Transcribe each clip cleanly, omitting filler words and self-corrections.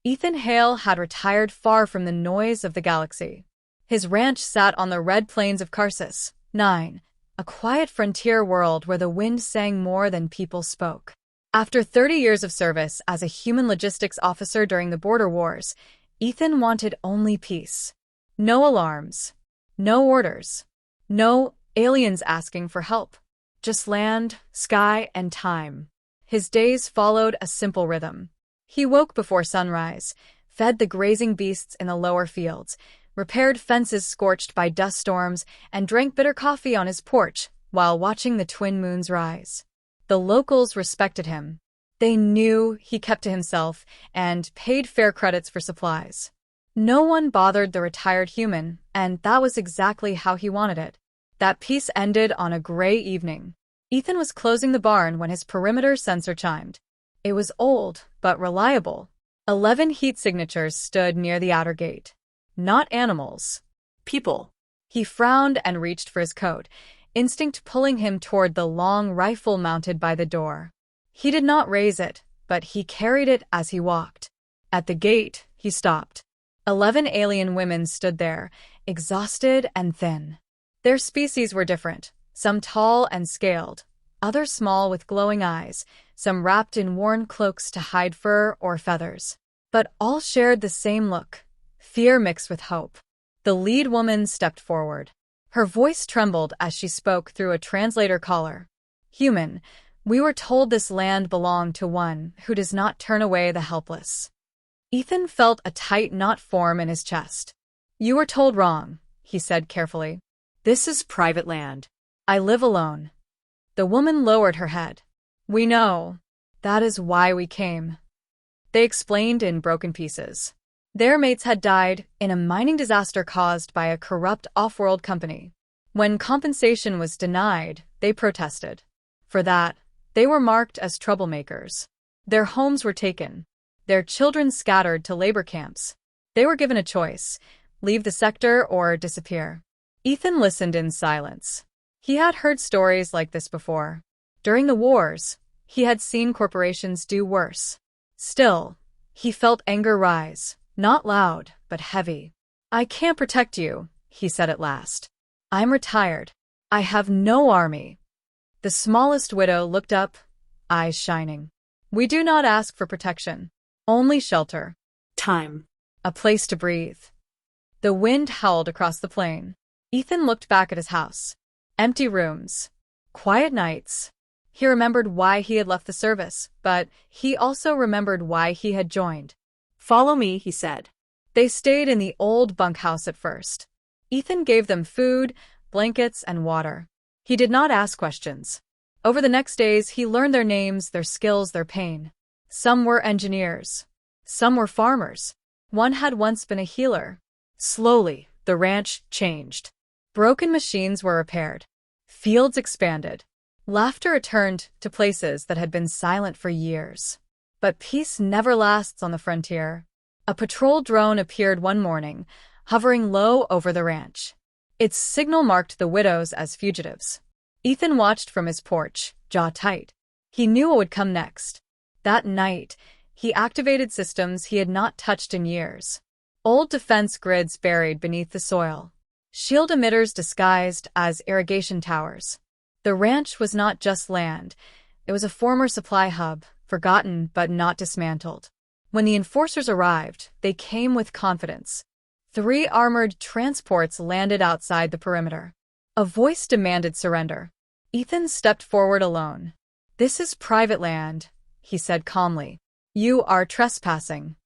Ethan Hale had retired far from the noise of the galaxy. His ranch sat on the red plains of Karsus, 9, a quiet frontier world where the wind sang more than people spoke. After 30 years of service as a human logistics officer during the border wars, Ethan wanted only peace. No alarms. No orders. No aliens asking for help. Just land, sky, and time. His days followed a simple rhythm. He woke before sunrise, fed the grazing beasts in the lower fields, repaired fences scorched by dust storms, and drank bitter coffee on his porch while watching the twin moons rise. The locals respected him. They knew he kept to himself and paid fair credits for supplies. No one bothered the retired human, and that was exactly how he wanted it. That peace ended on a gray evening. Ethan was closing the barn when his perimeter sensor chimed. It was old, but reliable. 11 heat signatures stood near the outer gate. Not animals. People. He frowned and reached for his coat, instinct pulling him toward the long rifle mounted by the door. He did not raise it, but he carried it as he walked. At the gate, he stopped. 11 alien women stood there, exhausted and thin. Their species were different, some tall and scaled, others small with glowing eyes, some wrapped in worn cloaks to hide fur or feathers. But all shared the same look, fear mixed with hope. The lead woman stepped forward. Her voice trembled as she spoke through a translator collar. "Human, we were told this land belonged to one who does not turn away the helpless." Ethan felt a tight knot form in his chest. "You were told wrong," he said carefully. "This is private land. I live alone." The woman lowered her head. "We know. That is why we came." They explained in broken pieces. Their mates had died in a mining disaster caused by a corrupt off-world company. When compensation was denied, they protested. For that, they were marked as troublemakers. Their homes were taken. Their children scattered to labor camps. They were given a choice: leave the sector or disappear. Ethan listened in silence. He had heard stories like this before. During the wars, he had seen corporations do worse. Still, he felt anger rise, not loud, but heavy. "I can't protect you," he said at last. "I'm retired. I have no army." The smallest widow looked up, eyes shining. "We do not ask for protection. Only shelter. Time. A place to breathe." The wind howled across the plain. Ethan looked back at his house. Empty rooms. Quiet nights. He remembered why he had left the service, but he also remembered why he had joined. "Follow me," he said. They stayed in the old bunkhouse at first. Ethan gave them food, blankets, and water. He did not ask questions. Over the next days, he learned their names, their skills, their pain. Some were engineers. Some were farmers. One had once been a healer. Slowly, the ranch changed. Broken machines were repaired. Fields expanded. Laughter returned to places that had been silent for years. But peace never lasts on the frontier. A patrol drone appeared one morning, hovering low over the ranch. Its signal marked the widows as fugitives. Ethan watched from his porch, jaw tight. He knew what would come next. That night, he activated systems he had not touched in years. Old defense grids buried beneath the soil. Shield emitters disguised as irrigation towers. The ranch was not just land. It was a former supply hub, forgotten but not dismantled. When the enforcers arrived, they came with confidence. 3 armored transports landed outside the perimeter. A voice demanded surrender. Ethan stepped forward alone. "This is private land," he said calmly. "You are trespassing."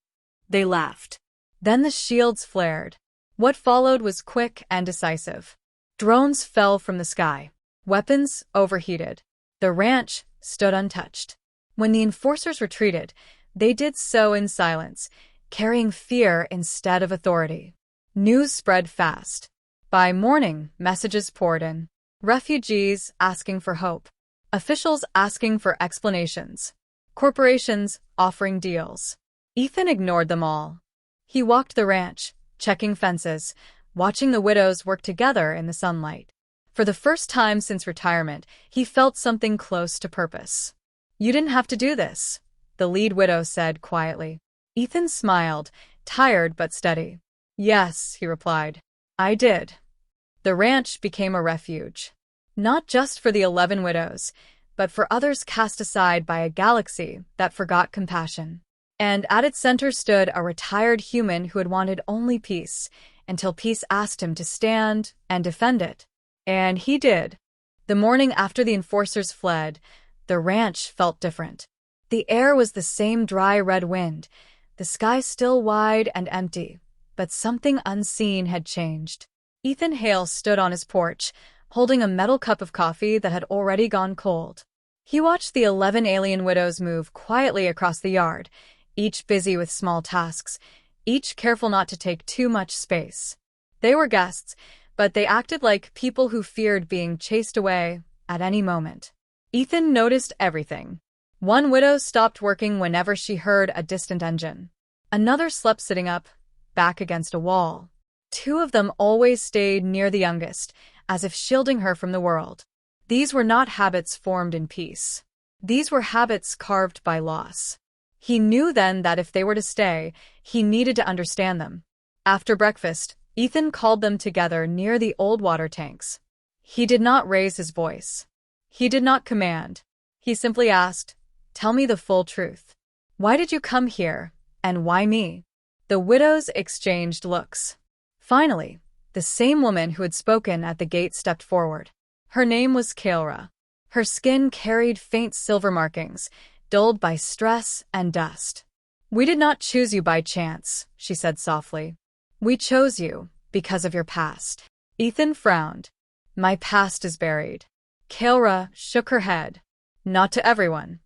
They laughed. Then the shields flared. What followed was quick and decisive. Drones fell from the sky. Weapons overheated. The ranch stood untouched. When the enforcers retreated, they did so in silence, carrying fear instead of authority. News spread fast. By morning, messages poured in. Refugees asking for hope. Officials asking for explanations. Corporations offering deals. Ethan ignored them all. He walked the ranch, checking fences, watching the widows work together in the sunlight. For the first time since retirement, he felt something close to purpose. "You didn't have to do this," the lead widow said quietly. Ethan smiled, tired but steady. Yes, he replied. I did. The ranch became a refuge. Not just for the 11 widows, but for others cast aside by a galaxy that forgot compassion. And at its center stood a retired human who had wanted only peace, until peace asked him to stand and defend it. And he did. The morning after the enforcers fled, the ranch felt different. The air was the same dry red wind, the sky still wide and empty, but something unseen had changed. Ethan Hale stood on his porch, holding a metal cup of coffee that had already gone cold. He watched the 11 alien widows move quietly across the yard, each busy with small tasks, each careful not to take too much space. They were guests, but they acted like people who feared being chased away at any moment. Ethan noticed everything. One widow stopped working whenever she heard a distant engine. Another slept sitting up, back against a wall. Two of them always stayed near the youngest, as if shielding her from the world. These were not habits formed in peace. These were habits carved by loss. He knew then that if they were to stay, he needed to understand them. After breakfast, Ethan called them together near the old water tanks. He did not raise his voice. He did not command. He simply asked, "Tell me the full truth. Why did you come here, and why me?" The widows exchanged looks. Finally, the same woman who had spoken at the gate stepped forward. Her name was Kaelra. Her skin carried faint silver markings, dulled by stress and dust. "We did not choose you by chance," she said softly. "We chose you because of your past." Ethan frowned. "My past is buried." Kaelra shook her head. "Not to everyone."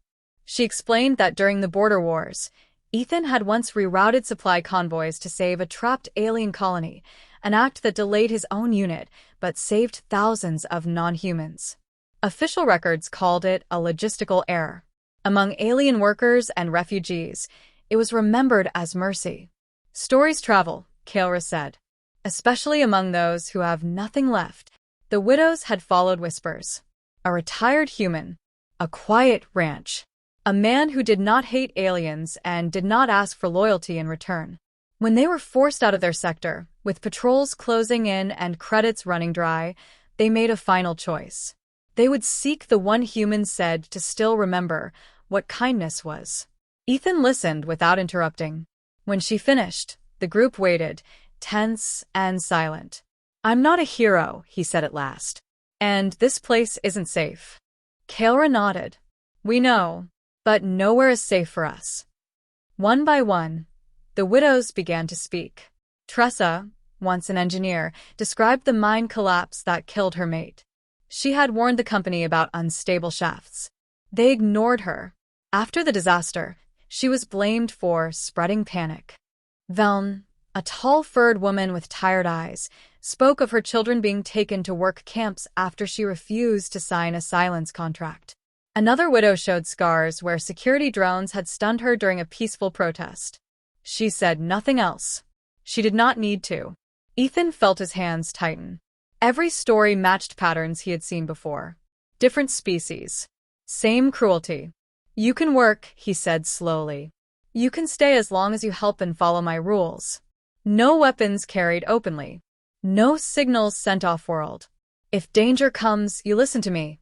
She explained that during the border wars, Ethan had once rerouted supply convoys to save a trapped alien colony, an act that delayed his own unit but saved thousands of non-humans. Official records called it a logistical error. Among alien workers and refugees, it was remembered as mercy. "Stories travel," Kaelra said, "especially among those who have nothing left." The widows had followed whispers. A retired human, a quiet ranch, a man who did not hate aliens and did not ask for loyalty in return. When they were forced out of their sector, with patrols closing in and credits running dry, they made a final choice. They would seek the one human said to still remember what kindness was. Ethan listened without interrupting. When she finished, the group waited, tense and silent. "I'm not a hero," he said at last. "And this place isn't safe." Kaelra nodded. "We know, but nowhere is safe for us." One by one, the widows began to speak. Tressa, once an engineer, described the mine collapse that killed her mate. She had warned the company about unstable shafts. They ignored her. After the disaster, she was blamed for spreading panic. Veln, a tall furred woman with tired eyes, spoke of her children being taken to work camps after she refused to sign a silence contract. Another widow showed scars where security drones had stunned her during a peaceful protest. She said nothing else. She did not need to. Ethan felt his hands tighten. Every story matched patterns he had seen before. Different species. Same cruelty. "You can work," he said slowly. "You can stay as long as you help and follow my rules. No weapons carried openly. No signals sent off-world. If danger comes, you listen to me."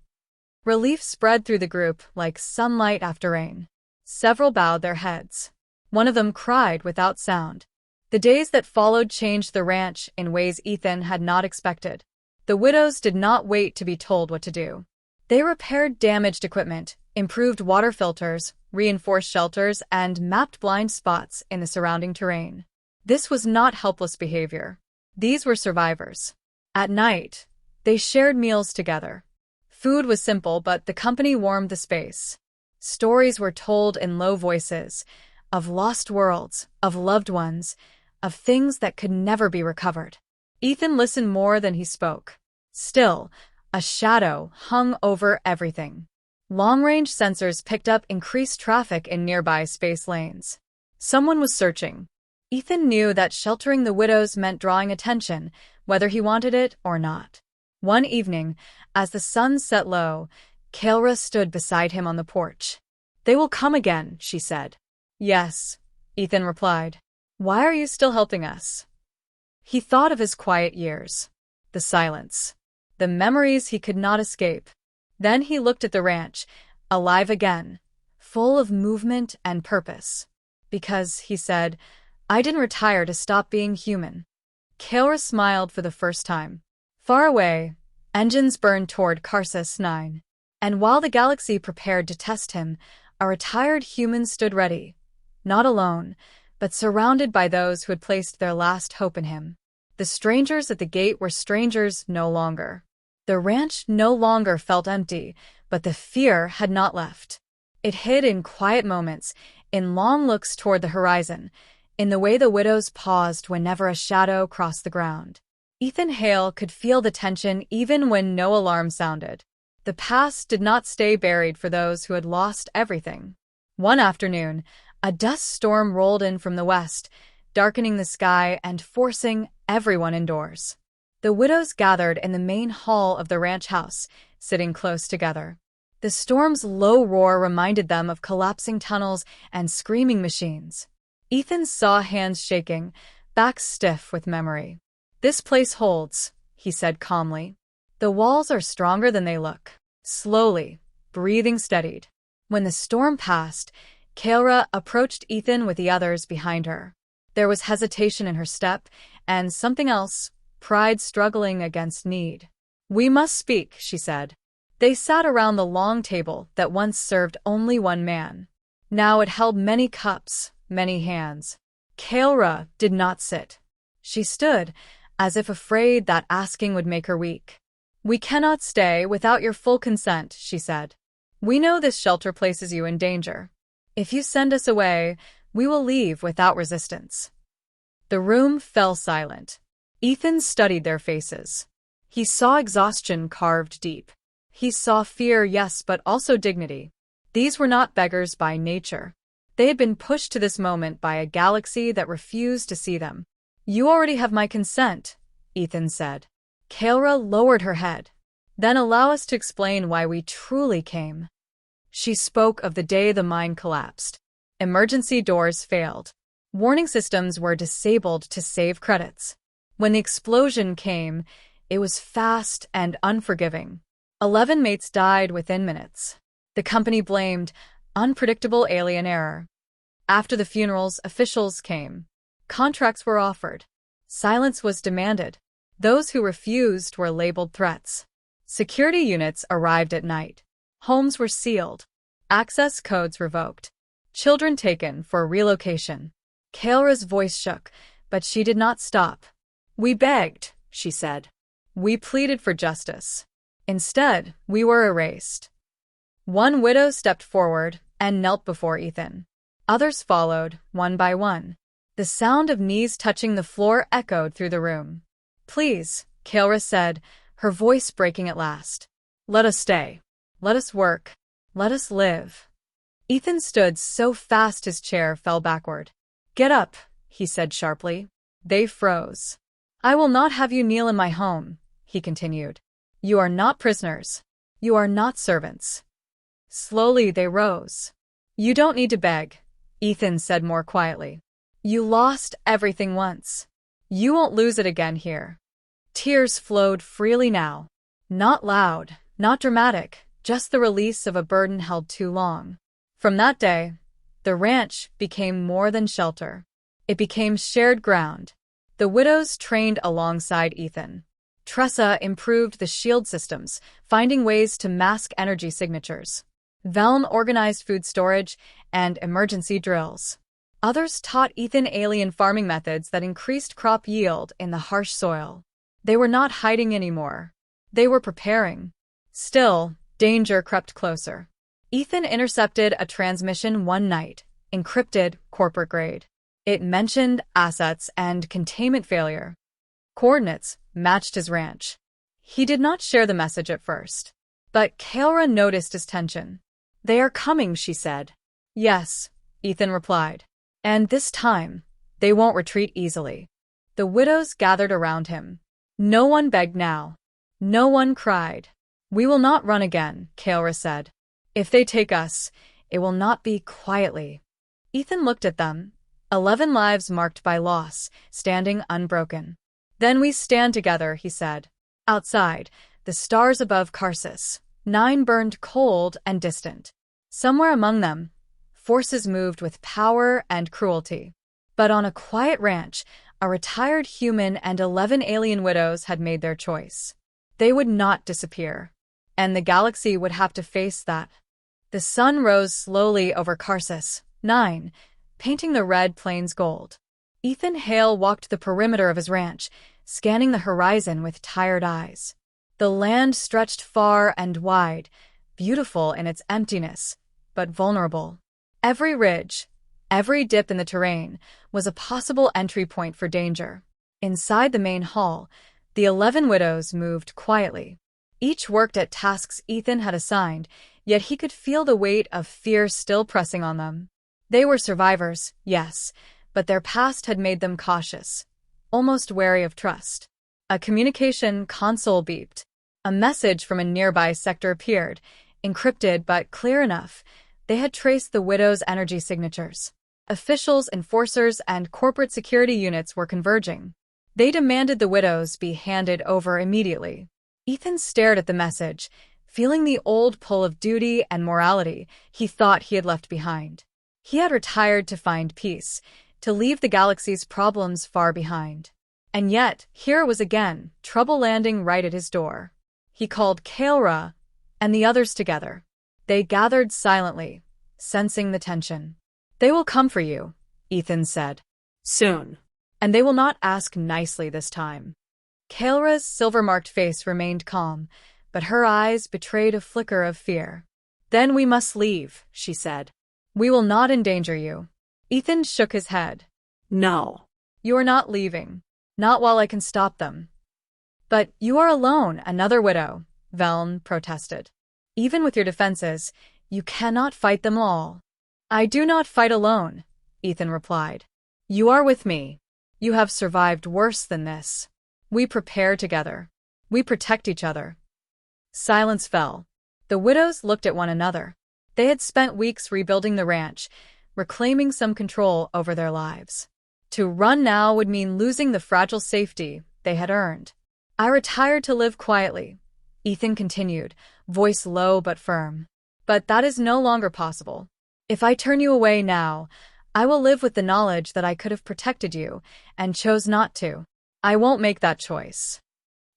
Relief spread through the group like sunlight after rain. Several bowed their heads. One of them cried without sound. The days that followed changed the ranch in ways Ethan had not expected. The widows did not wait to be told what to do. They repaired damaged equipment, improved water filters, reinforced shelters, and mapped blind spots in the surrounding terrain. This was not helpless behavior. These were survivors. At night, they shared meals together. Food was simple, but the company warmed the space. Stories were told in low voices, of lost worlds, of loved ones, of things that could never be recovered. Ethan listened more than he spoke. Still, a shadow hung over everything. Long-range sensors picked up increased traffic in nearby space lanes. Someone was searching. Ethan knew that sheltering the widows meant drawing attention, whether he wanted it or not. One evening, as the sun set low, Kaelra stood beside him on the porch. "They will come again," she said. "Yes, Ethan replied. Why are you still helping us? He thought of his quiet years, the silence, the memories he could not escape. Then he looked at the ranch, alive again, full of movement and purpose. Because, he said, I didn't retire to stop being human. Kaora smiled for the first time. Far away, engines burned toward Karsus 9. And while the galaxy prepared to test him, a retired human stood ready, not alone, but surrounded by those who had placed their last hope in him. The strangers at the gate were strangers no longer. The ranch no longer felt empty, but the fear had not left. It hid in quiet moments, in long looks toward the horizon, in the way the widows paused whenever a shadow crossed the ground. Ethan Hale could feel the tension even when no alarm sounded. The past did not stay buried for those who had lost everything. One afternoon, a dust storm rolled in from the west, darkening the sky and forcing everyone indoors. The widows gathered in the main hall of the ranch house, sitting close together. The storm's low roar reminded them of collapsing tunnels and screaming machines. Ethan saw hands shaking, backs stiff with memory. This place holds, he said calmly. The walls are stronger than they look. Slowly, breathing steadied. When the storm passed, Kaora approached Ethan with the others behind her. There was hesitation in her step, and something else, pride struggling against need. We must speak, she said. They sat around the long table that once served only one man. Now it held many cups, many hands. Kaora did not sit. She stood, as if afraid that asking would make her weak. We cannot stay without your full consent, she said. We know this shelter places you in danger. If you send us away, we will leave without resistance. The room fell silent. Ethan studied their faces. He saw exhaustion carved deep. He saw fear, yes, but also dignity. These were not beggars by nature. They had been pushed to this moment by a galaxy that refused to see them. You already have my consent, Ethan said. Kaora lowered her head. Then allow us to explain why we truly came. She spoke of the day the mine collapsed. Emergency doors failed. Warning systems were disabled to save credits. When the explosion came, it was fast and unforgiving. 11 mates died within minutes. The company blamed unpredictable alien error. After the funerals, officials came. Contracts were offered. Silence was demanded. Those who refused were labeled threats. Security units arrived at night. Homes were sealed. Access codes revoked. Children taken for relocation. Kaora's voice shook, but she did not stop. We begged, she said. We pleaded for justice. Instead, we were erased. One widow stepped forward and knelt before Ethan. Others followed, one by one. The sound of knees touching the floor echoed through the room. Please, Kaora said, her voice breaking at last. Let us stay. Let us work. Let us live. Ethan stood so fast his chair fell backward. Get up, he said sharply. They froze. I will not have you kneel in my home, he continued. You are not prisoners. You are not servants. Slowly they rose. You don't need to beg, Ethan said more quietly. You lost everything once. You won't lose it again here. Tears flowed freely now. Not loud, not dramatic, just the release of a burden held too long. From that day, the ranch became more than shelter. It became shared ground. The widows trained alongside Ethan. Tressa improved the shield systems, finding ways to mask energy signatures. Velm organized food storage and emergency drills. Others taught Ethan alien farming methods that increased crop yield in the harsh soil. They were not hiding anymore. They were preparing. Still, danger crept closer. Ethan intercepted a transmission one night, encrypted, corporate grade. It mentioned assets and containment failure. Coordinates matched his ranch. He did not share the message at first. But Kaora noticed his tension. They are coming, she said. Yes, Ethan replied. And this time, they won't retreat easily. The widows gathered around him. No one begged now. No one cried. We will not run again, Kaora said. If they take us, it will not be quietly. Ethan looked at them, 11 lives marked by loss, standing unbroken. Then we stand together, he said. Outside, the stars above Karsus, 9 burned cold and distant. Somewhere among them, forces moved with power and cruelty. But on a quiet ranch, a retired human and 11 alien widows had made their choice. They would not disappear. And the galaxy would have to face that. The sun rose slowly over Karsus, 9, painting the red plains gold. Ethan Hale walked the perimeter of his ranch, scanning the horizon with tired eyes. The land stretched far and wide, beautiful in its emptiness, but vulnerable. Every ridge, every dip in the terrain, was a possible entry point for danger. Inside the main hall, the 11 widows moved quietly. Each worked at tasks Ethan had assigned, yet he could feel the weight of fear still pressing on them. They were survivors, yes, but their past had made them cautious, almost wary of trust. A communication console beeped. A message from a nearby sector appeared, encrypted but clear enough. They had traced the widows' energy signatures. Officials, enforcers, and corporate security units were converging. They demanded the widows be handed over immediately. Ethan stared at the message, feeling the old pull of duty and morality he thought he had left behind. He had retired to find peace, to leave the galaxy's problems far behind. And yet, here it was again, trouble landing right at his door. He called Kael'ra and the others together. They gathered silently, sensing the tension. "They will come for you," Ethan said. "Soon. And they will not ask nicely this time." Kael'ra's silver-marked face remained calm, but her eyes betrayed a flicker of fear. "Then we must leave," she said. "We will not endanger you." Ethan shook his head. "No. You are not leaving. Not while I can stop them." "But you are alone," another widow, Veln, protested. "Even with your defenses, you cannot fight them all." "I do not fight alone," Ethan replied. "You are with me. You have survived worse than this. We prepare together. We protect each other." Silence fell. The widows looked at one another. They had spent weeks rebuilding the ranch, reclaiming some control over their lives. To run now would mean losing the fragile safety they had earned. "I retired to live quietly," Ethan continued, voice low but firm. "But that is no longer possible. If I turn you away now, I will live with the knowledge that I could have protected you and chose not to. I won't make that choice."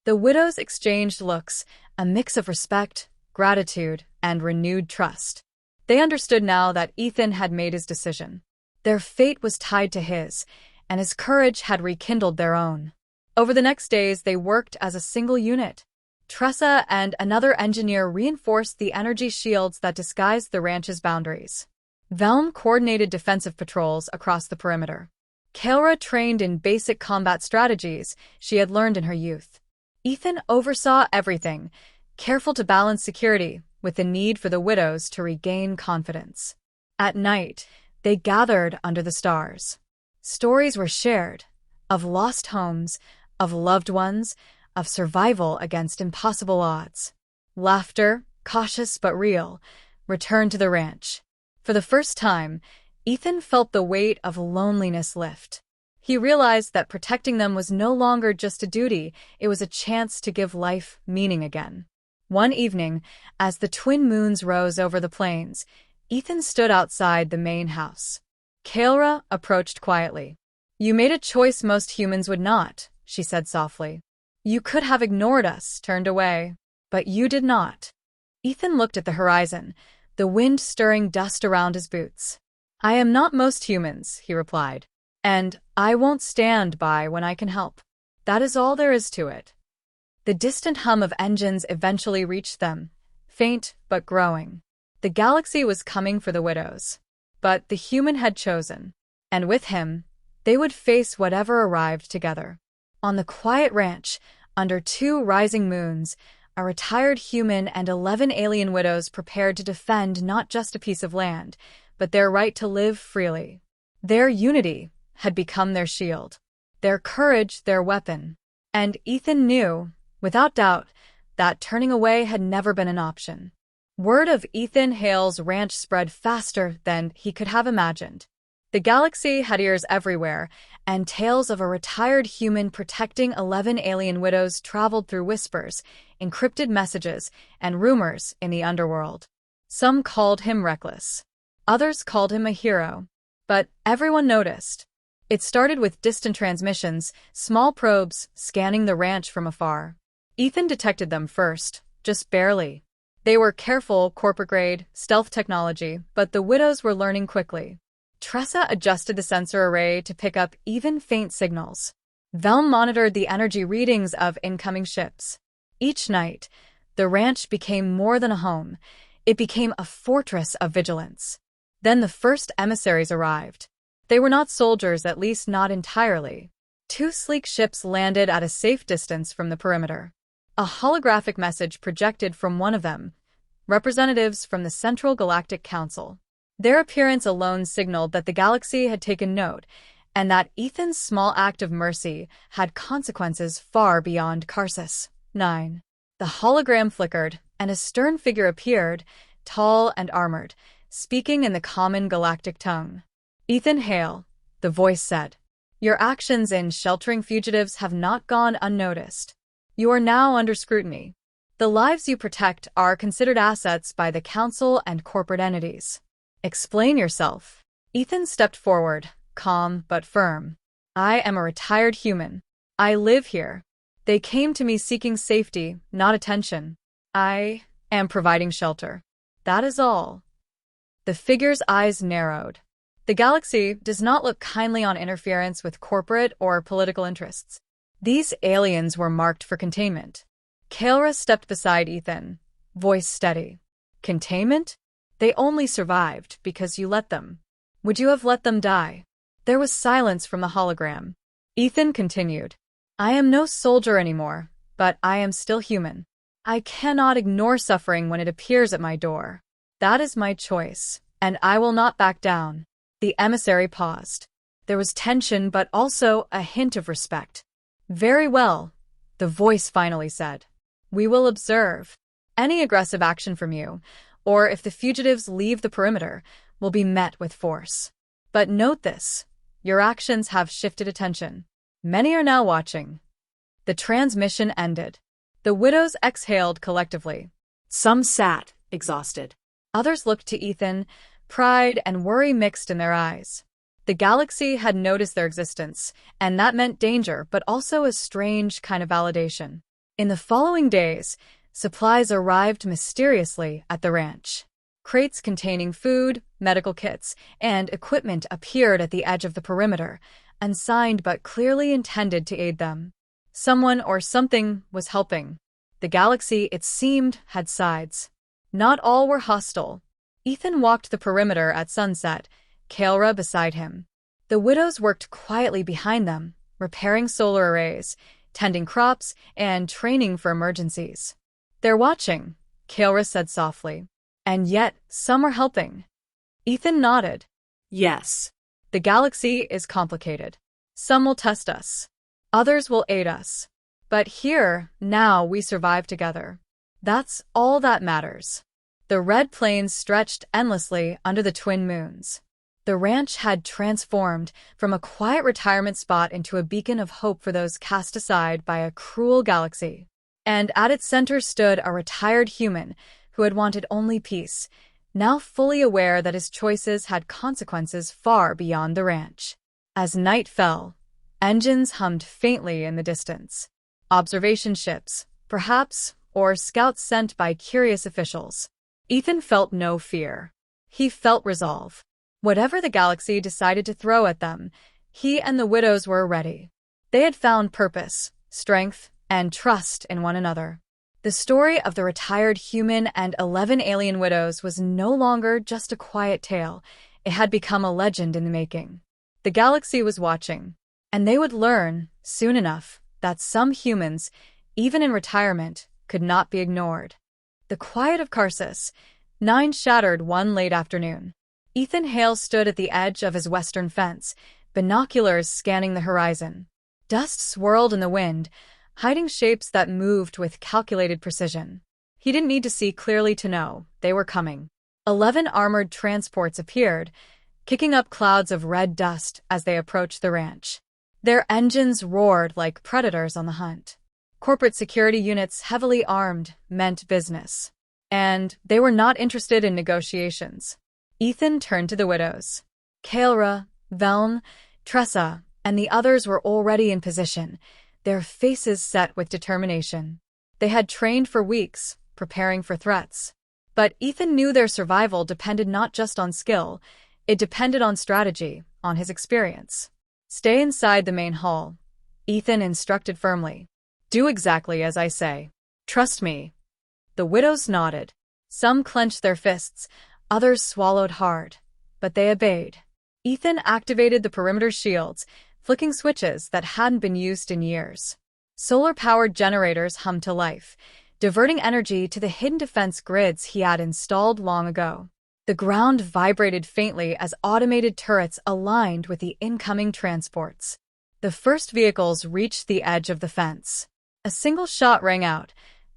The widows exchanged looks, a mix of respect, gratitude, and renewed trust. They understood now that Ethan had made his decision. Their fate was tied to his, and his courage had rekindled their own. Over the next days, they worked as a single unit. Tressa and another engineer reinforced the energy shields that disguised the ranch's boundaries. Velm coordinated defensive patrols across the perimeter. Kael'ra trained in basic combat strategies she had learned in her youth. Ethan oversaw everything, careful to balance security with the need for the widows to regain confidence. At night, they gathered under the stars. Stories were shared, of lost homes, of loved ones, of survival against impossible odds. Laughter, cautious but real, returned to the ranch. For the first time, Ethan felt the weight of loneliness lift. He realized that protecting them was no longer just a duty, it was a chance to give life meaning again. One evening, as the twin moons rose over the plains, Ethan stood outside the main house. Kael'ra approached quietly. "You made a choice most humans would not," she said softly. "You could have ignored us, turned away, but you did not." Ethan looked at the horizon, the wind stirring dust around his boots. "I am not most humans," he replied, "and I won't stand by when I can help. That is all there is to it." The distant hum of engines eventually reached them, faint but growing. The galaxy was coming for the widows. But the human had chosen, and with him, they would face whatever arrived together. On the quiet ranch, under 2 rising moons, a retired human and 11 alien widows prepared to defend not just a piece of land, but their right to live freely. Their unity had become their shield, their courage their weapon. And Ethan knew, without doubt, that turning away had never been an option. Word of Ethan Hale's ranch spread faster than he could have imagined. The galaxy had ears everywhere, and tales of a retired human protecting 11 alien widows traveled through whispers, encrypted messages, and rumors in the underworld. Some called him reckless. Others called him a hero. But everyone noticed. It started with distant transmissions, small probes scanning the ranch from afar. Ethan detected them first, just barely. They were careful, corporate-grade, stealth technology, but the widows were learning quickly. Tressa adjusted the sensor array to pick up even faint signals. Velm monitored the energy readings of incoming ships. Each night, the ranch became more than a home. It became a fortress of vigilance. Then the first emissaries arrived. They were not soldiers, at least not entirely. 2 sleek ships landed at a safe distance from the perimeter. A holographic message projected from one of them, representatives from the Central Galactic Council. Their appearance alone signaled that the galaxy had taken note, and that Ethan's small act of mercy had consequences far beyond Karsus. 9. The hologram flickered, and a stern figure appeared, tall and armored, speaking in the common galactic tongue. "Ethan Hale," the voice said. "Your actions in sheltering fugitives have not gone unnoticed. You are now under scrutiny. The lives you protect are considered assets by the Council and corporate entities. Explain yourself." Ethan stepped forward, calm but firm. "I am a retired human. I live here. They came to me seeking safety, not attention. I am providing shelter. That is all." The figure's eyes narrowed. The galaxy does not look kindly on interference with corporate or political interests. These aliens were marked for containment. Kaelra stepped beside Ethan, voice steady. "Containment? They only survived because you let them. Would you have let them die?" There was silence from the hologram. Ethan continued. "I am no soldier anymore, but I am still human. I cannot ignore suffering when it appears at my door. That is my choice, and I will not back down." The emissary paused. There was tension, but also a hint of respect. "Very well," the voice finally said. "We will observe. Any aggressive action from you, or if the fugitives leave the perimeter, will be met with force. But note this, your actions have shifted attention. Many are now watching." The transmission ended. The widows exhaled collectively. Some sat, exhausted. Others looked to Ethan, pride and worry mixed in their eyes. The galaxy had noticed their existence, and that meant danger, but also a strange kind of validation. In the following days, supplies arrived mysteriously at the ranch. Crates containing food, medical kits, and equipment appeared at the edge of the perimeter, unsigned but clearly intended to aid them. Someone or something was helping. The galaxy, it seemed, had sides. Not all were hostile. Ethan walked the perimeter at sunset, Kaelra beside him. The widows worked quietly behind them, repairing solar arrays, tending crops, and training for emergencies. "They're watching," Kaelra said softly. "And yet, some are helping." Ethan nodded. "Yes. The galaxy is complicated. Some will test us. Others will aid us. But here, now, we survive together. That's all that matters." The red plains stretched endlessly under the twin moons. The ranch had transformed from a quiet retirement spot into a beacon of hope for those cast aside by a cruel galaxy. And at its center stood a retired human who had wanted only peace, now fully aware that his choices had consequences far beyond the ranch. As night fell, engines hummed faintly in the distance. Observation ships, perhaps, or scouts sent by curious officials. Ethan felt no fear. He felt resolve. Whatever the galaxy decided to throw at them, he and the widows were ready. They had found purpose, strength, and trust in one another. The story of the retired human and 11 alien widows was no longer just a quiet tale. It had become a legend in the making. The galaxy was watching, and they would learn, soon enough, that some humans, even in retirement, could not be ignored. The quiet of Karsus, 9 shattered one late afternoon. Ethan Hale stood at the edge of his western fence, binoculars scanning the horizon. Dust swirled in the wind, hiding shapes that moved with calculated precision. He didn't need to see clearly to know they were coming. 11 armored transports appeared, kicking up clouds of red dust as they approached the ranch. Their engines roared like predators on the hunt. Corporate security units, heavily armed, meant business. And they were not interested in negotiations. Ethan turned to the widows. Kaelra, Veln, Tressa, and the others were already in position, their faces set with determination. They had trained for weeks, preparing for threats. But Ethan knew their survival depended not just on skill, it depended on strategy, on his experience. Stay inside the main hall, Ethan instructed firmly. Do exactly as I say. Trust me. The widows nodded. Some clenched their fists, others swallowed hard. But they obeyed. Ethan activated the perimeter shields, flicking switches that hadn't been used in years. Solar-powered generators hummed to life, diverting energy to the hidden defense grids he had installed long ago. The ground vibrated faintly as automated turrets aligned with the incoming transports. The first vehicles reached the edge of the fence. A single shot rang out,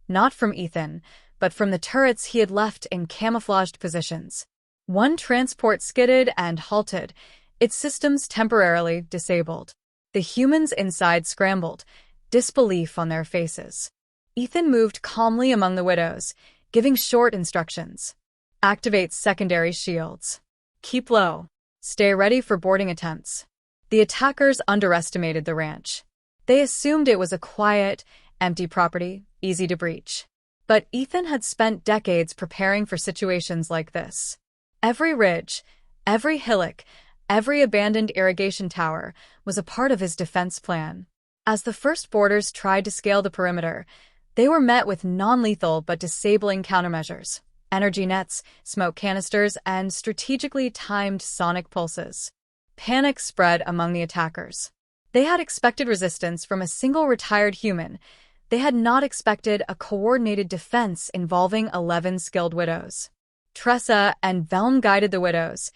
not from Ethan, but from the turrets he had left in camouflaged positions. One transport skidded and halted, its systems temporarily disabled. The humans inside scrambled, disbelief on their faces. Ethan moved calmly among the widows, giving short instructions. Activate secondary shields. Keep low. Stay ready for boarding attempts. The attackers underestimated the ranch. They assumed it was a quiet, empty property, easy to breach. But Ethan had spent decades preparing for situations like this. Every ridge, every hillock, every abandoned irrigation tower was a part of his defense plan. As the first boarders tried to scale the perimeter, they were met with non-lethal but disabling countermeasures. Energy nets, smoke canisters, and strategically timed sonic pulses. Panic spread among the attackers. They had expected resistance from a single retired human. They had not expected a coordinated defense involving 11 skilled widows. Tressa and Veln guided the widows,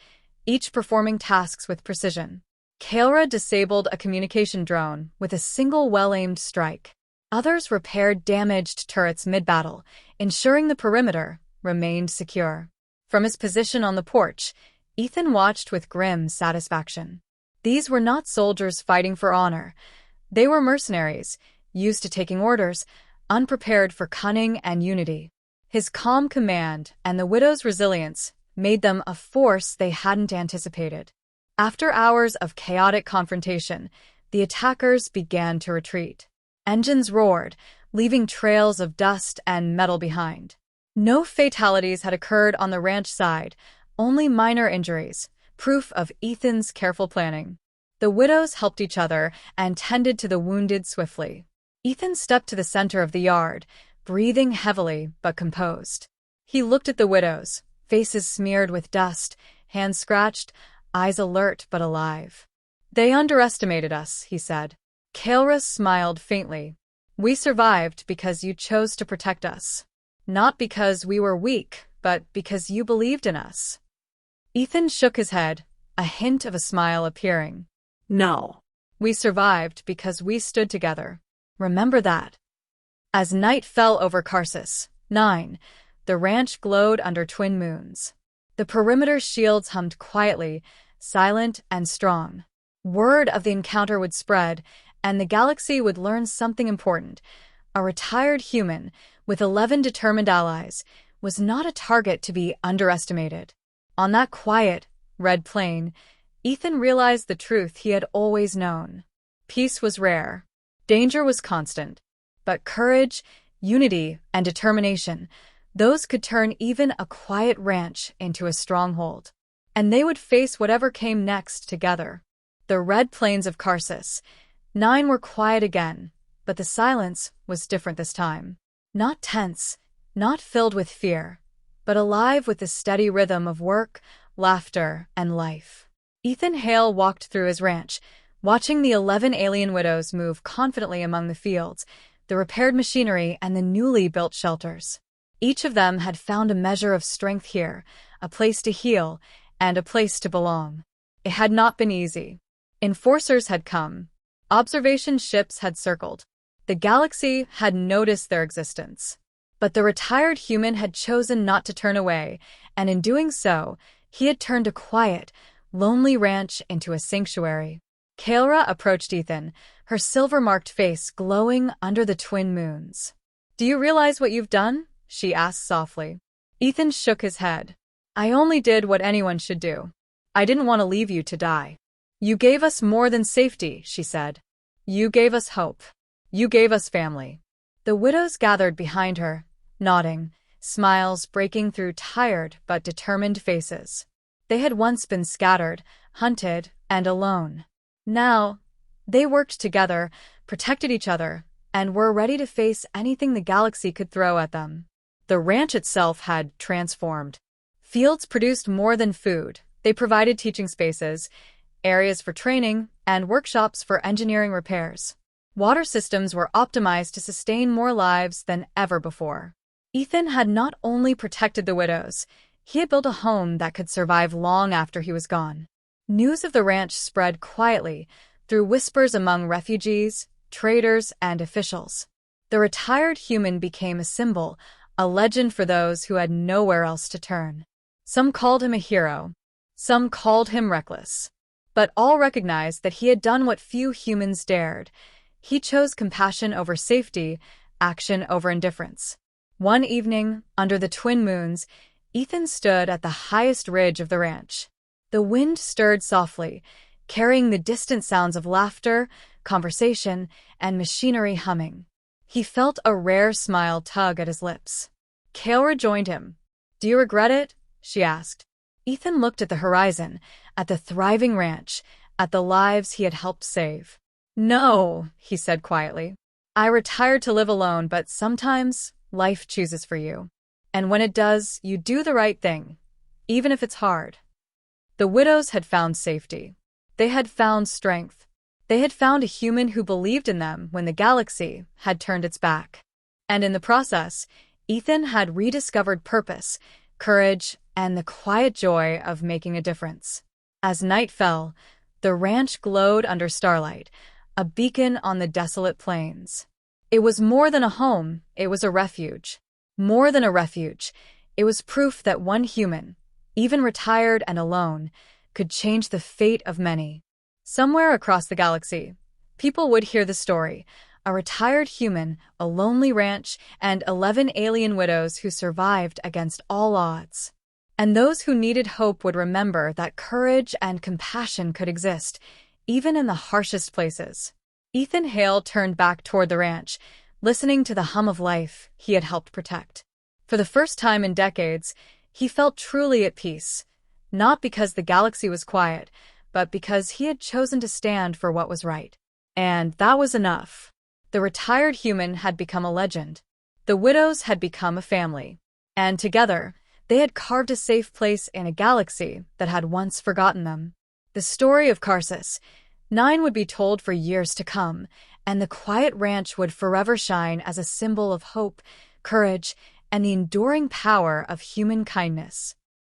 each performing tasks with precision. Kaelra disabled a communication drone with a single well-aimed strike. Others repaired damaged turrets mid-battle, ensuring the perimeter remained secure. From his position on the porch, Ethan watched with grim satisfaction. These were not soldiers fighting for honor. They were mercenaries, used to taking orders, unprepared for cunning and unity. His calm command and the widows' resilience made them a force they hadn't anticipated. After hours of chaotic confrontation, the attackers began to retreat. Engines roared, leaving trails of dust and metal behind. No fatalities had occurred on the ranch side, only minor injuries, proof of Ethan's careful planning. The widows helped each other and tended to the wounded swiftly. Ethan stepped to the center of the yard, breathing heavily but composed. He looked at the widows, faces smeared with dust, hands scratched, eyes alert but alive. They underestimated us, he said. Kaelra smiled faintly. We survived because you chose to protect us. Not because we were weak, but because you believed in us. Ethan shook his head, a hint of a smile appearing. No. We survived because we stood together. Remember that. As night fell over Karsus, 9, the ranch glowed under twin moons. The perimeter shields hummed quietly, silent and strong. Word of the encounter would spread, and the galaxy would learn something important. A retired human, with 11 determined allies, was not a target to be underestimated. On that quiet, red plain, Ethan realized the truth he had always known. Peace was rare. Danger was constant. But courage, unity, and determination, those could turn even a quiet ranch into a stronghold. And they would face whatever came next together. The red plains of Karsus. 9 were quiet again, but the silence was different this time. Not tense, not filled with fear, but alive with the steady rhythm of work, laughter, and life. Ethan Hale walked through his ranch, watching the 11 alien widows move confidently among the fields, the repaired machinery, and the newly built shelters. Each of them had found a measure of strength here, a place to heal, and a place to belong. It had not been easy. Enforcers had come. Observation ships had circled. The galaxy had noticed their existence. But the retired human had chosen not to turn away, and in doing so, he had turned a quiet, lonely ranch into a sanctuary. Kaelra approached Ethan, her silver-marked face glowing under the twin moons. "Do you realize what you've done?" she asked softly. Ethan shook his head. "I only did what anyone should do. I didn't want to leave you to die." "You gave us more than safety," she said. "You gave us hope. You gave us family." The widows gathered behind her, nodding, smiles breaking through tired but determined faces. They had once been scattered, hunted, and alone. Now, they worked together, protected each other, and were ready to face anything the galaxy could throw at them. The ranch itself had transformed. Fields produced more than food. They provided teaching spaces, areas for training, and workshops for engineering repairs. Water systems were optimized to sustain more lives than ever before. Ethan had not only protected the widows, he had built a home that could survive long after he was gone. News of the ranch spread quietly, through whispers among refugees, traders, and officials. The retired human became a symbol, a legend for those who had nowhere else to turn. Some called him a hero, some called him reckless. But all recognized that he had done what few humans dared. He chose compassion over safety, action over indifference. One evening, under the twin moons, Ethan stood at the highest ridge of the ranch. The wind stirred softly, carrying the distant sounds of laughter, conversation, and machinery humming. He felt a rare smile tug at his lips. Kaelra joined him. "Do you regret it?" she asked. Ethan looked at the horizon, at the thriving ranch, at the lives he had helped save. "No," he said quietly. "I retired to live alone, but sometimes life chooses for you. And when it does, you do the right thing, even if it's hard." The widows had found safety. They had found strength. They had found a human who believed in them when the galaxy had turned its back. And in the process, Ethan had rediscovered purpose, courage, and the quiet joy of making a difference. As night fell, the ranch glowed under starlight, a beacon on the desolate plains. It was more than a home, it was a refuge. More than a refuge, it was proof that one human, even retired and alone, could change the fate of many. Somewhere across the galaxy, people would hear the story: a retired human, a lonely ranch, and 11 alien widows who survived against all odds. And those who needed hope would remember that courage and compassion could exist, even in the harshest places. Ethan Hale turned back toward the ranch, listening to the hum of life he had helped protect. For the first time in decades, he felt truly at peace, not because the galaxy was quiet, but because he had chosen to stand for what was right. And that was enough. The retired human had become a legend. The widows had become a family. And together, they had carved a safe place in a galaxy that had once forgotten them. The story of Karsus 9 would be told for years to come, and the quiet ranch would forever shine as a symbol of hope, courage, and the enduring power of human kindness.